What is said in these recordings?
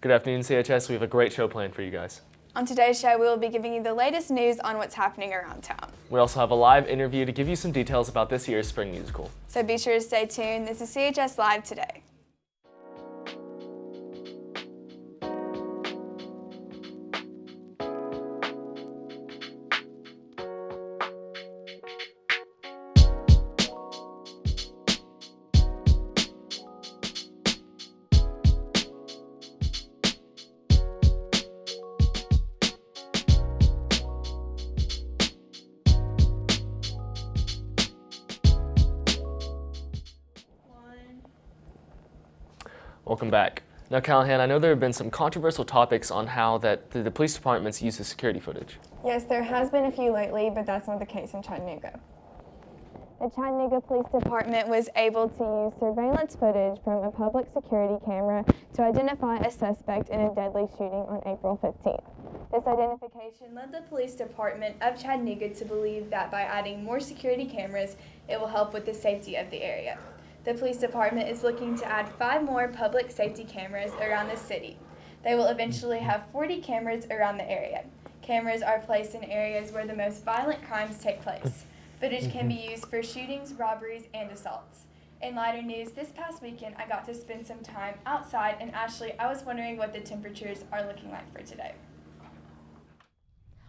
Good afternoon, CHS. We have a great show planned for you guys. On today's show, we will be giving you the latest news on what's happening around town. We also have a live interview to give you some details about this year's spring musical. So be sure to stay tuned. This is CHS Live Today. Welcome back. Now, Callahan, I know there have been some controversial topics on how that the police departments use the security footage. Yes, there has been a few lately, but that's not the case in Chattanooga. The Chattanooga Police Department was able to use surveillance footage from a public security camera to identify a suspect in a deadly shooting on April 15th. This identification led the police department of Chattanooga to believe that by adding more security cameras, it will help with the safety of the area. The police department is looking to add 5 more public safety cameras around the city. They will eventually have 40 cameras around the area. Cameras are placed in areas where the most violent crimes take place. Footage can be used for shootings, robberies, and assaults. In lighter news, this past weekend I got to spend some time outside, and Ashley, I was wondering what the temperatures are looking like for today.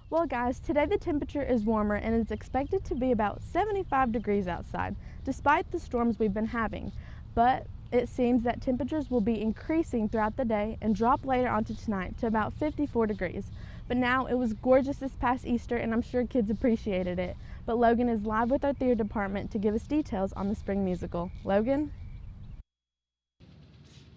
Well guys, today the temperature is warmer and it's expected to be about 75 degrees outside, despite the storms we've been having. But it seems that temperatures will be increasing throughout the day and drop later onto tonight to about 54 degrees. But now it was gorgeous this past Easter and I'm sure kids appreciated it. But Logan is live with our theater department to give us details on the spring musical. Logan?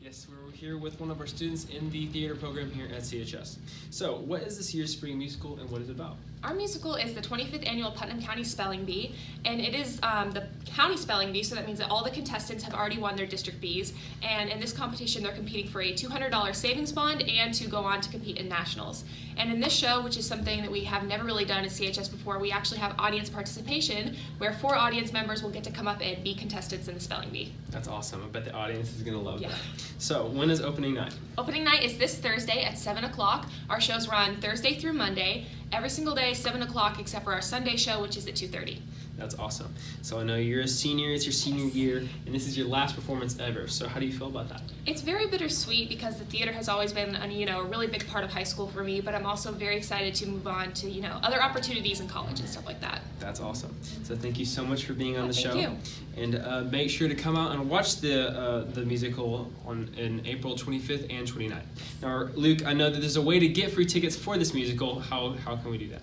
Yes, we're here with one of our students in the theater program here at CHS. So, what is this year's spring musical and what is it about? Our musical is the 25th annual Putnam County Spelling Bee, and it is the county spelling bee, so that means that all the contestants have already won their district bees, and in this competition they're competing for a $200 savings bond and to go on to compete in nationals. And in this show, which is something that we have never really done at CHS before, we actually have audience participation where 4 audience members will get to come up and be contestants in the spelling bee. That's awesome. I bet the audience is going to love Yeah. that. So, when is opening night? Opening night is this Thursday at 7 o'clock. Our shows run Thursday through Monday, every single day, 7 o'clock, except for our Sunday show, which is at 2:30. That's awesome. So, I know you're a senior, it's your senior year, and this is your last performance ever. So, how do you feel about that? It's very bittersweet because the theater has always been a really big part of high school for me, but I'm also very excited to move on to, other opportunities in college and stuff like that. That's awesome. So, thank you so much for being on the show. Thank you. And make sure to come out and watch the musical in April 25th and 29th. Now, Luke, I know that there's a way to get free tickets for this musical. How can we do that?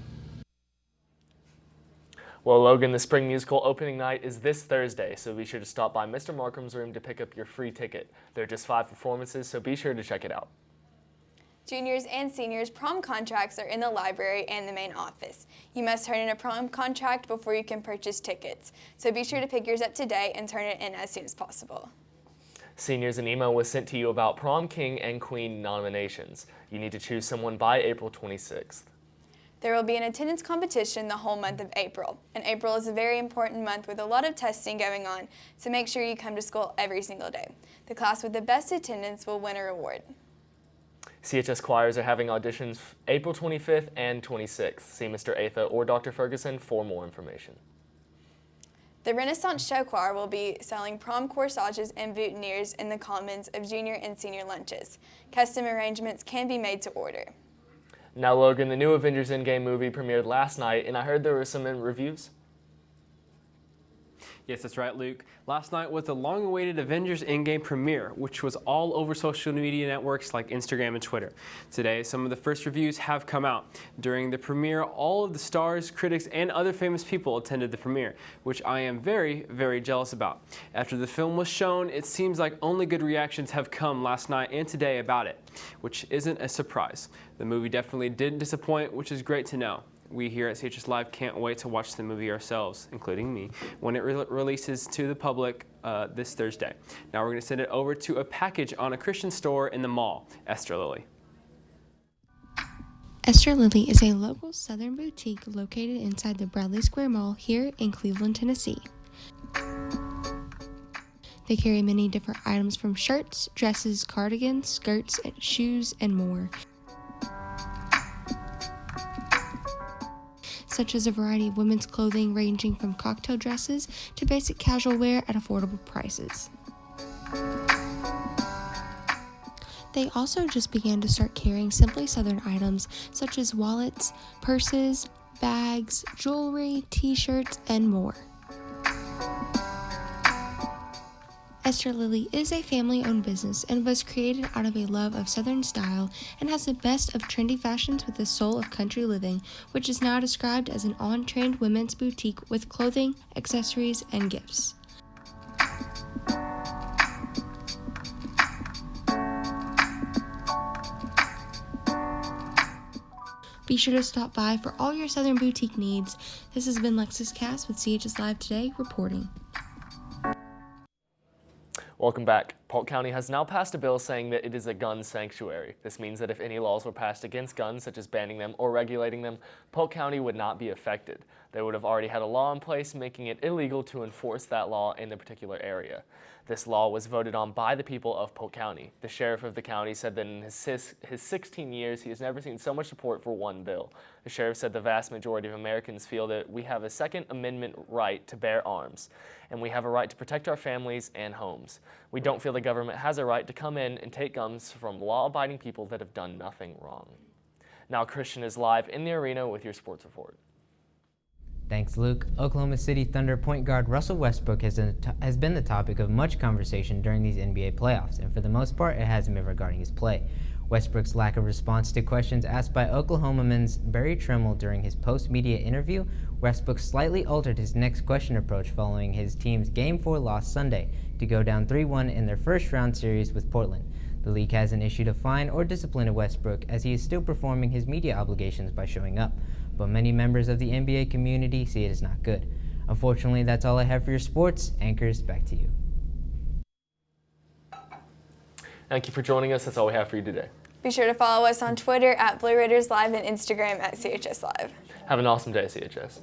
Well, Logan, the spring musical opening night is this Thursday, so be sure to stop by Mr. Markham's room to pick up your free ticket. There are just 5 performances, so be sure to check it out. Juniors and seniors' prom contracts are in the library and the main office. You must turn in a prom contract before you can purchase tickets, so be sure to pick yours up today and turn it in as soon as possible. Seniors, an email was sent to you about prom king and queen nominations. You need to choose someone by April 26th. There will be an attendance competition the whole month of April, and April is a very important month with a lot of testing going on, so make sure you come to school every single day. The class with the best attendance will win a reward. CHS choirs are having auditions April 25th and 26th. See Mr. Atha or Dr. Ferguson for more information. The Renaissance Show Choir will be selling prom corsages and boutonnieres in the commons of junior and senior lunches. Custom arrangements can be made to order. Now, Logan, the new Avengers Endgame movie premiered last night, and I heard there were some reviews. Yes, that's right, Luke. Last night was the long-awaited Avengers Endgame premiere, which was all over social media networks like Instagram and Twitter. Today, some of the first reviews have come out. During the premiere, all of the stars, critics, and other famous people attended the premiere, which I am very, very jealous about. After the film was shown, it seems like only good reactions have come last night and today about it, which isn't a surprise. The movie definitely didn't disappoint, which is great to know. We here at CHS Live can't wait to watch the movie ourselves, including me, when it releases to the public this Thursday. Now we're going to send it over to a package on a Christian store in the mall. Esther Lily. Esther Lily is a local southern boutique located inside the Bradley Square Mall here in Cleveland, Tennessee. They carry many different items from shirts, dresses, cardigans, skirts, shoes, and more, such as a variety of women's clothing ranging from cocktail dresses to basic casual wear at affordable prices. They also just began to start carrying Simply Southern items such as wallets, purses, bags, jewelry, t-shirts, and more. Esther Lily is a family-owned business and was created out of a love of Southern style and has the best of trendy fashions with the soul of country living, which is now described as an on-trend women's boutique with clothing, accessories, and gifts. Be sure to stop by for all your Southern boutique needs. This has been Lexus Cass with CHSLive Today reporting. Welcome back. Polk County has now passed a bill saying that it is a gun sanctuary. This means that if any laws were passed against guns, such as banning them or regulating them, Polk County would not be affected. They would have already had a law in place making it illegal to enforce that law in the particular area. This law was voted on by the people of Polk County. The sheriff of the county said that in his 16 years, he has never seen so much support for one bill. The sheriff said the vast majority of Americans feel that we have a Second Amendment right to bear arms, and we have a right to protect our families and homes. We don't feel the government has a right to come in and take guns from law-abiding people that have done nothing wrong. Now Christian is live in the arena with your sports report. Thanks, Luke. Oklahoma City Thunder point guard Russell Westbrook has been the topic of much conversation during these NBA playoffs, and for the most part, it hasn't been regarding his play. Westbrook's lack of response to questions asked by Oklahomaman's Barry Trimmel during his post-media interview, Westbrook slightly altered his next question approach following his team's Game 4 loss Sunday to go down 3-1 in their first-round series with Portland. The league hasn't issued a fine or discipline to Westbrook as he is still performing his media obligations by showing up, but many members of the NBA community see it as not good. Unfortunately, that's all I have for your sports. Anchors, back to you. Thank you for joining us. That's all we have for you today. Be sure to follow us on Twitter at Blue Raiders Live and Instagram at CHSLive. Have an awesome day, CHS.